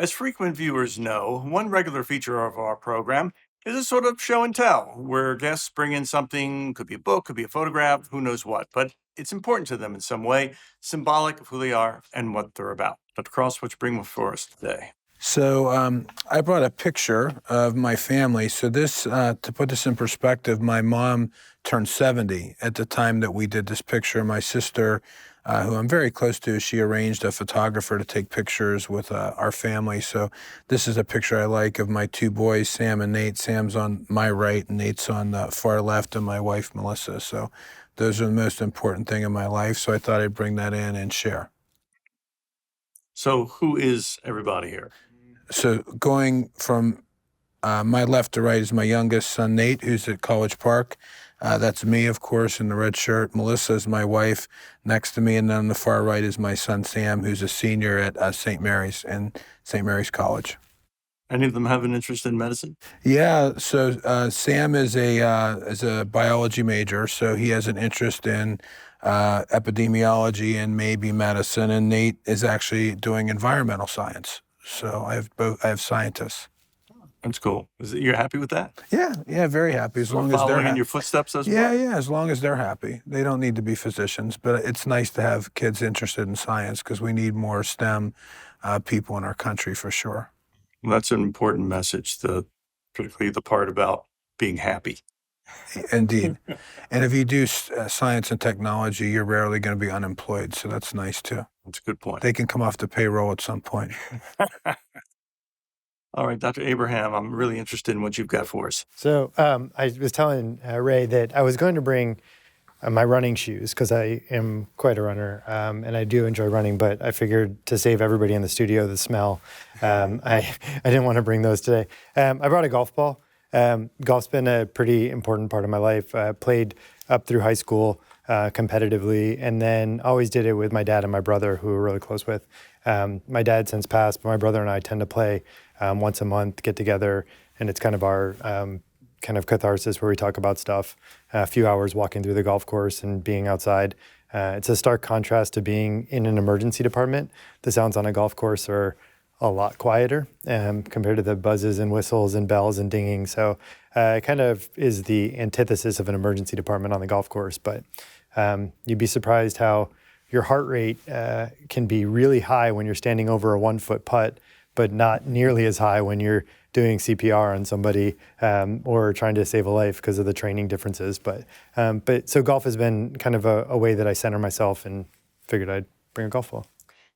As frequent viewers know, one regular feature of our program is a sort of show and tell, where guests bring in something, could be a book, could be a photograph, who knows what, but it's important to them in some way, symbolic of who they are and what they're about. Dr. Cross, what you bring for us today? So I brought a picture of my family. So this, to put this in perspective, my mom turned 70 at the time that we did this picture. My sister, who I'm very close to, she arranged a photographer to take pictures with our family. So this is a picture I like of my two boys, Sam and Nate. Sam's on my right and Nate's on the far left, and my wife, Melissa. So those are the most important thing in my life. So I thought I'd bring that in and share. So, who is everybody here? So going from my left to right is my youngest son, Nate, who's at College Park. That's me, of course, in the red shirt. Melissa is my wife next to me. And then on the far right is my son, Sam, who's a senior at St. Mary's and St. Mary's College. Any of them have an interest in medicine? Yeah, so Sam is a biology major, so he has an interest in epidemiology and maybe medicine. And Nate is actually doing environmental science. So I have scientists. That's cool. You're happy with that? Yeah, very happy. As long as they're following in happy. your footsteps as Yeah, well? yeah, as long as they're happy. They don't need to be physicians, but it's nice to have kids interested in science because we need more STEM people in our country for sure. Well, that's an important message, particularly the part about being happy. Indeed. And if you do science and technology, you're rarely going to be unemployed, so that's nice too. That's a good point. They can come off the payroll at some point. All right, Dr. Abraham, I'm really interested in what you've got for us. So I was telling Ray that I was going to bring my running shoes because I am quite a runner and I do enjoy running, but I figured to save everybody in the studio the smell, I didn't want to bring those today. I brought a golf ball. Golf's been a pretty important part of my life. I played up through high school competitively, and then always did it with my dad and my brother, who we're really close with. My dad since passed, but my brother and I tend to play once a month, get together, and it's kind of our kind of catharsis where we talk about stuff. A few hours walking through the golf course and being outside. It's a stark contrast to being in an emergency department. The sounds on a golf course are a lot quieter compared to the buzzes and whistles and bells and dinging. So it kind of is the antithesis of an emergency department on the golf course. But you'd be surprised how your heart rate can be really high when you're standing over a 1-foot putt, but not nearly as high when you're doing CPR on somebody or trying to save a life because of the training differences. But so golf has been kind of a way that I center myself, and figured I'd bring a golf ball.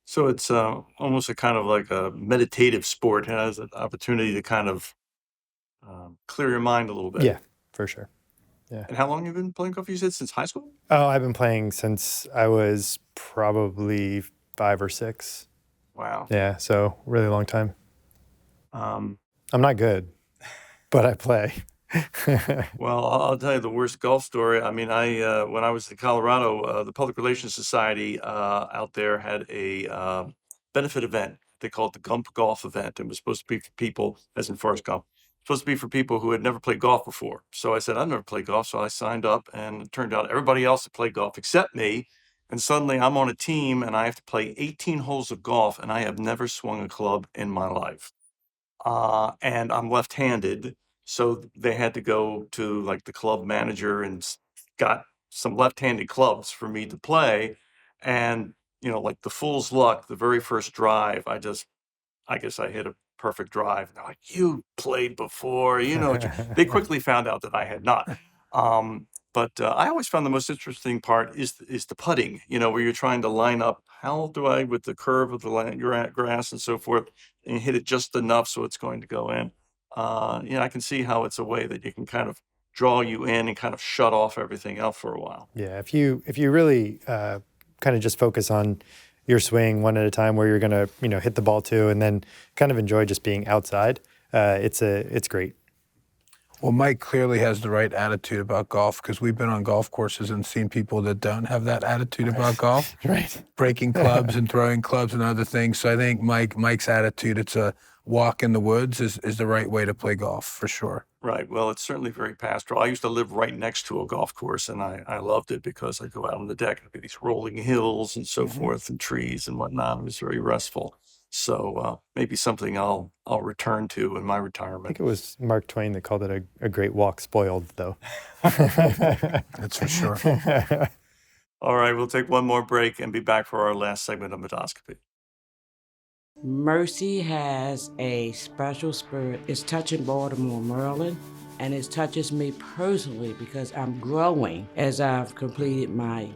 So it's almost a kind of like a meditative sport. It has an opportunity to kind of clear your mind a little bit. Yeah, for sure. Yeah. And how long have you been playing golf? You said since high school? Oh, I've been playing since I was probably 5 or 6. Wow. Yeah, so really long time. Um, I'm not good, but I play. Well, I'll tell you the worst golf story. I mean, when I was in Colorado, the Public Relations Society out there had a benefit event. They called it the Gump Golf Event. It was supposed to be for people, as in Forrest Gump, supposed to be for people who had never played golf before. So I said, I've never played golf. So I signed up, and it turned out everybody else had played golf except me. And suddenly I'm on a team and I have to play 18 holes of golf, and I have never swung a club in my life. And I'm left-handed. So they had to go to like the club manager and got some left-handed clubs for me to play. And, like the fool's luck, the very first drive, I guess I hit a perfect drive. They're like, you played before, They quickly found out that I had not. But I always found the most interesting part is the putting, where you're trying to line up, how do I, with the curve of the grass and so forth, and hit it just enough so it's going to go in. I can see how it's a way that you can kind of draw you in and kind of shut off everything else for a while. Yeah, if you really kind of just focus on your swing one at a time, where you're going to hit the ball too, and then kind of enjoy just being outside, it's great. Well, Mike clearly has the right attitude about golf, because we've been on golf courses and seen people that don't have that attitude about golf. Right. Breaking clubs and throwing clubs and other things. So I think Mike's attitude, it's a walk in the woods, is the right way to play golf, for sure. Right. Well, it's certainly very pastoral. I used to live right next to a golf course, and I loved it because I'd go out on the deck and there'd be these rolling hills and so forth and trees and whatnot. It was very restful. So maybe something I'll return to in my I retirement. think it was Mark Twain that called it a great walk spoiled, though. That's for sure. All right, we'll take one more break and be back for our last segment of Medoscopy. Mercy has a special spirit. It's touching Baltimore, Maryland, and it touches me personally because I'm growing as I've completed my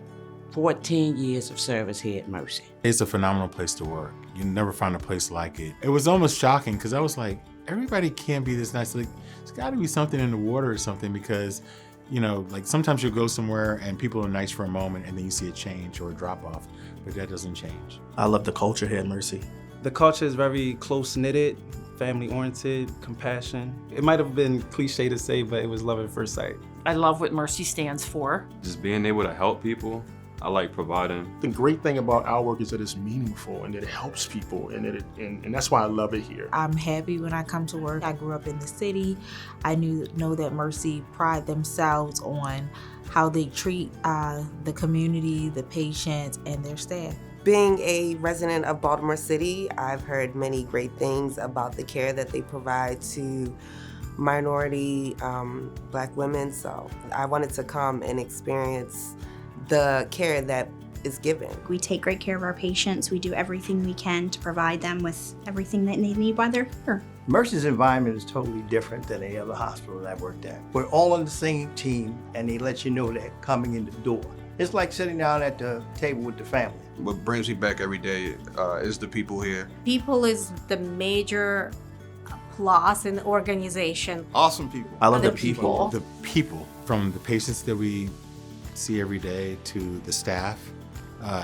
14 years of service here at Mercy. It's a phenomenal place to work. You never find a place like it. It was almost shocking because I was like, everybody can't be this nice. Like, there's got to be something in the water or something because, you know, like sometimes you'll go somewhere and people are nice for a moment and then you see a change or a drop off, but that doesn't change. I love the culture here at Mercy. The culture is very close-knitted, family-oriented, compassion. It might have been cliche to say, but it was love at first sight. I love what Mercy stands for. Just being able to help people. I like providing. The great thing about our work is that it's meaningful and that it helps people, and and that's why I love it here. I'm happy when I come to work. I grew up in the city. I know that Mercy pride themselves on how they treat the community, the patients, and their staff. Being a resident of Baltimore City, I've heard many great things about the care that they provide to minority Black women, so I wanted to come and experience the care that is given. We take great care of our patients. We do everything we can to provide them with everything that they need while they're here. Mercy's environment is totally different than any other hospital that I've worked at. We're all on the same team, and they let you know that coming in the door. It's like sitting down at the table with the family. What brings me back every day is the people here. People is the major plus in the organization. Awesome people. I love the people. The people, from the patients that we see every day to the staff.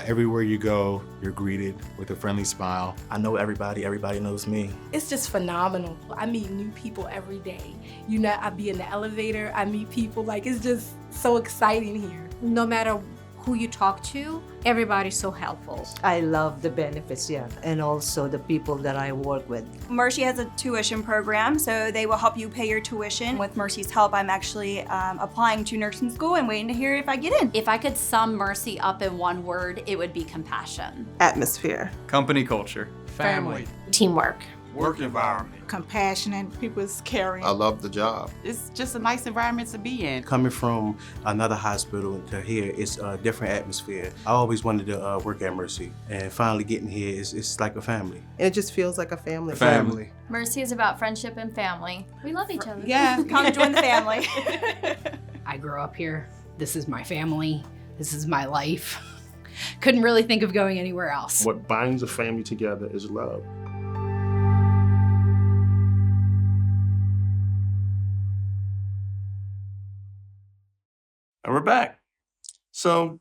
Everywhere you go, you're greeted with a friendly smile. I know everybody knows me. It's just phenomenal. I meet new people every day. You know, I be in the elevator, I meet people, like it's just so exciting here. No matter who you talk to, everybody's so helpful. I love the benefits, yeah, and also the people that I work with. Mercy has a tuition program, so they will help you pay your tuition. With Mercy's help, I'm actually applying to nursing school and waiting to hear if I get in. If I could sum Mercy up in one word, it would be compassion. Atmosphere. Company culture. Family. Teamwork. Work environment. Compassionate, people's caring. I love the job. It's just a nice environment to be in. Coming from another hospital to here, it's a different atmosphere. I always wanted to work at Mercy, and finally getting here, it's like a family. And it just feels like a family. Family. Mercy is about friendship and family. We love each other. Yeah, come join the family. I grew up here. This is my family. This is my life. Couldn't really think of going anywhere else. What binds a family together is love. And we're back. So,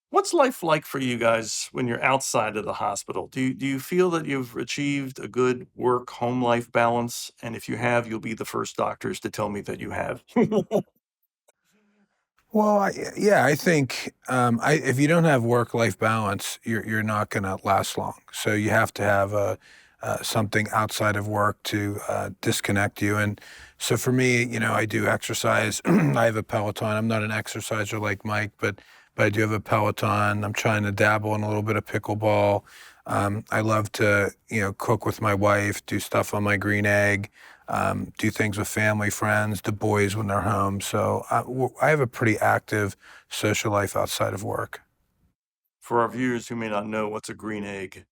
what's life like for you guys when you're outside of the hospital? Do you feel that you've achieved a good work-home life balance? And if you have, you'll be the first doctors to tell me that you have. Well, I think if you don't have work-life balance, you're not going to last long. So you have to have something outside of work to disconnect you. And so for me, you know, I do exercise. I have a Peloton. I'm not an exerciser like Mike, but I do have a Peloton. I'm trying to dabble in a little bit of pickleball. I love to, cook with my wife, do stuff on my green egg, do things with family, friends, the boys when they're home. So I have a pretty active social life outside of work. For our viewers who may not know, what's a green egg?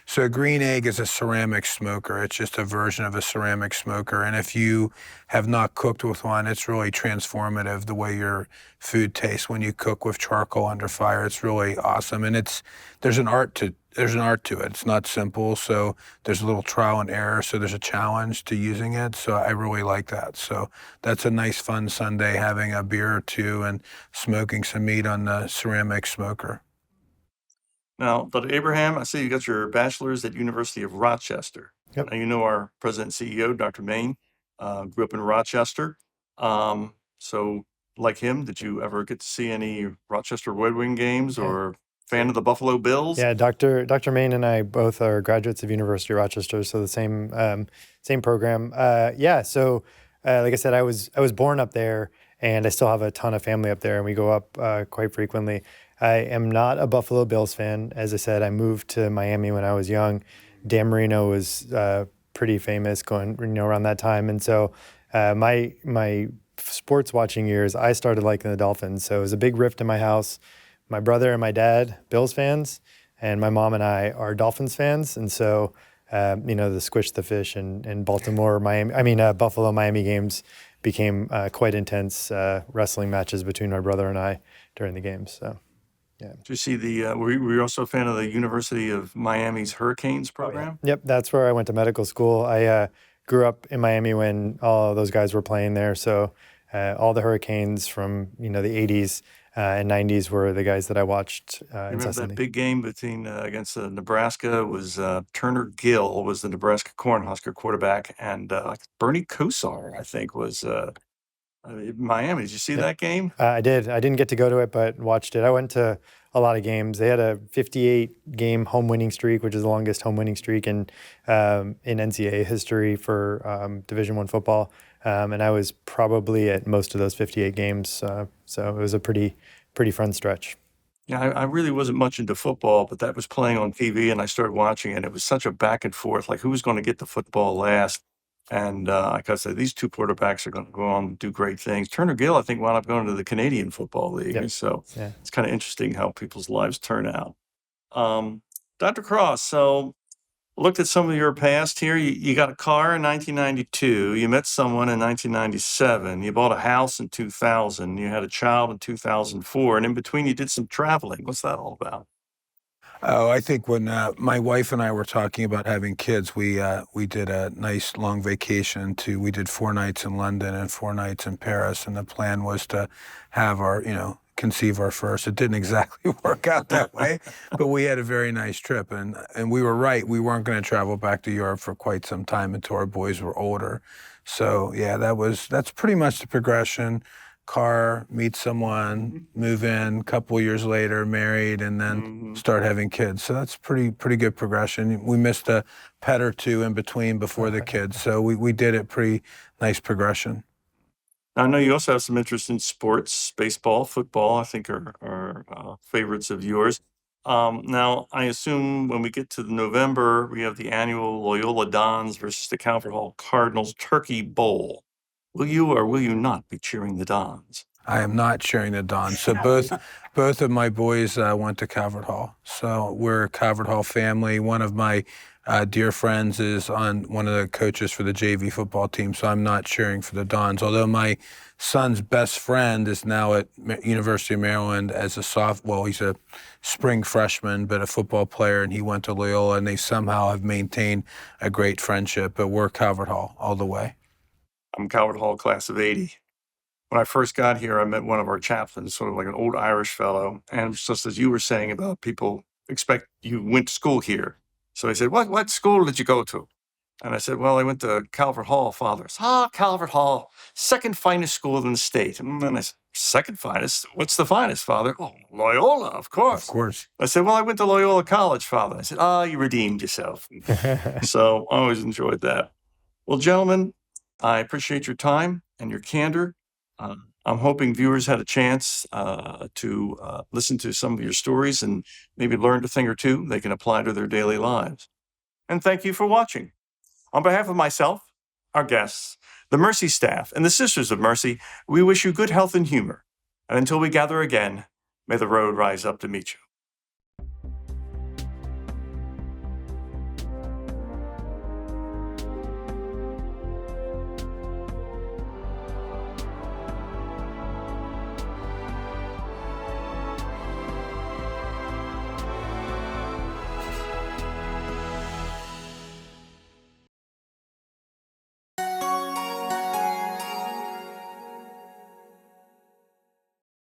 So a green egg is a ceramic smoker. It's just a version of a ceramic smoker. And if you have not cooked with one, it's really transformative the way your food tastes when you cook with charcoal under fire. It's really awesome. And there's an art to it. It's not simple. So there's a little trial and error. So there's a challenge to using it. So I really like that. So that's a nice fun Sunday, having a beer or two and smoking some meat on the ceramic smoker. Now, Dr. Abraham, I see you got your bachelor's at University of Rochester. Yep. Now, you know our president and CEO, Dr. Main, grew up in Rochester. So, like him, did you ever get to see any Rochester Red Wing games or fan of the Buffalo Bills? Yeah, Dr. Main and I both are graduates of University of Rochester, so the same program. So like I said, I was born up there, and I still have a ton of family up there, and we go up quite frequently. I am not a Buffalo Bills fan. As I said, I moved to Miami when I was young, Dan Marino was pretty famous going, around that time. And so my sports watching years, I started liking the Dolphins. So it was a big rift in my house. My brother and my dad, Bills fans, and my mom and I are Dolphins fans. And so, the Squish the Fish and Buffalo, Miami games became quite intense wrestling matches between my brother and I during the games. So, yeah. Did you see were you also a fan of the University of Miami's Hurricanes program? Yep, that's where I went to medical school. I grew up in Miami when all of those guys were playing there. So all the Hurricanes from the 80s and 90s were the guys that I watched You remember that incessantly. big game between against Nebraska? Was Turner Gill was the Nebraska Cornhusker quarterback, and Bernie Kosar, I think, was Miami. Did you see that game? I did. I didn't get to go to it, but watched it. I went to a lot of games. They had a 58-game home winning streak, which is the longest home winning streak in NCAA history for Division I football. And I was probably at most of those 58 games. So it was a pretty fun stretch. Yeah, I really wasn't much into football, but that was playing on TV, and I started watching it. It was such a back and forth, like who was going to get the football last. And like I said, these two quarterbacks are going to go on and do great things. Turner Gill, I think, wound up going to the Canadian Football League. Yep. So Yeah. it's kind of interesting how people's lives turn out. Dr. Cross, so looked at some of your past here. You got a car in 1992. You met someone in 1997. You bought a house in 2000. You had a child in 2004. And in between, you did some traveling. What's that all about? Oh, I think when my wife and I were talking about having kids, we did a nice long vacation we did 4 nights in London and 4 nights in Paris, and the plan was to have conceive our first. It didn't exactly work out that way, but we had a very nice trip, and we were right. We weren't going to travel back to Europe for quite some time until our boys were older. So yeah, that's pretty much the progression. Car, meet someone, move in, couple years later, married, and then start having kids. So that's pretty good progression. We missed a pet or two in between before the kids, so we did it pretty nice progression. I know you also have some interest in sports, baseball, football, I think are favorites of yours. Now, I assume when we get to November, we have the annual Loyola Dons versus the Calvert Hall Cardinals Turkey Bowl. Will you or will you not be cheering the Dons? I am not cheering the Dons. So both of my boys went to Calvert Hall. So we're a Calvert Hall family. One of my dear friends is on one of the coaches for the JV football team, so I'm not cheering for the Dons. Although my son's best friend is now at University of Maryland as he's a spring freshman, but a football player, and he went to Loyola, and they somehow have maintained a great friendship. But we're Calvert Hall all the way. I'm Calvert Hall class of 80. When I first got here, I met one of our chaplains, sort of like an old Irish fellow. And it was just as you were saying about people expect you went to school here. So he said, what school did you go to? And I said, well, I went to Calvert Hall, Father. Calvert Hall, second finest school in the state. And then I said, second finest? What's the finest, Father? Oh, Loyola, of course. Of course. I said, well, I went to Loyola College, Father. I said, you redeemed yourself. So I always enjoyed that. Well, gentlemen, I appreciate your time and your candor. I'm hoping viewers had a chance to listen to some of your stories and maybe learn a thing or two they can apply to their daily lives. And thank you for watching. On behalf of myself, our guests, the Mercy staff, and the Sisters of Mercy, we wish you good health and humor. And until we gather again, may the road rise up to meet you.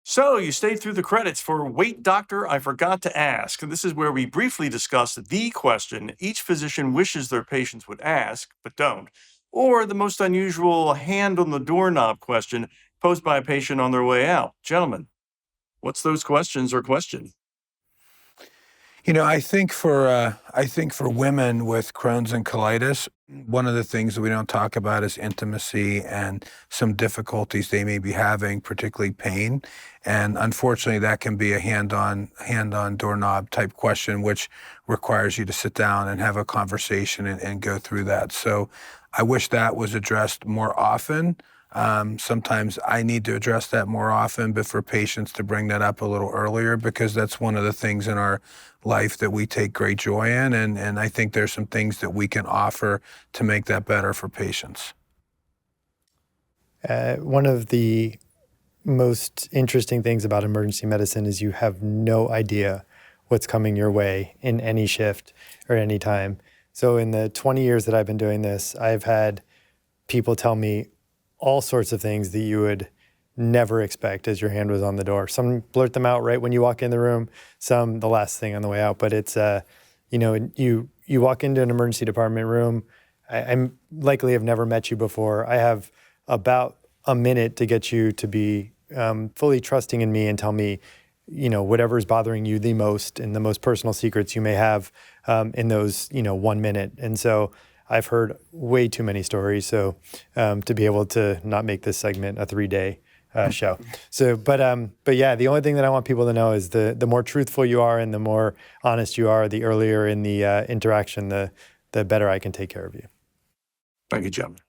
So you stayed through the credits for Wait Doctor, I Forgot to Ask. This is where we briefly discuss the question each physician wishes their patients would ask, but don't, or the most unusual hand on the doorknob question posed by a patient on their way out. Gentlemen, what's those questions or question? You know, I think for women with Crohn's and colitis, one of the things that we don't talk about is intimacy and some difficulties they may be having, particularly pain. And unfortunately, that can be a hand-on doorknob type question, which requires you to sit down and have a conversation and go through that. So I wish that was addressed more often. Sometimes I need to address that more often, but for patients to bring that up a little earlier, because that's one of the things in our life that we take great joy in. And I think there's some things that we can offer to make that better for patients. One of the most interesting things about emergency medicine is you have no idea what's coming your way in any shift or any time. So in the 20 years that I've been doing this, I've had people tell me all sorts of things that you would never expect as your hand was on the door. Some blurt them out right when you walk in the room, some the last thing on the way out. But it's, you walk into an emergency department room, I likely have never met you before. I have about a minute to get you to be fully trusting in me and tell me, whatever is bothering you the most and the most personal secrets you may have in those, 1 minute. And so I've heard way too many stories, so to be able to not make this segment a 3-day show. So, but yeah, the only thing that I want people to know is the more truthful you are and the more honest you are, the earlier in the interaction, the better I can take care of you. Thank you, gentlemen.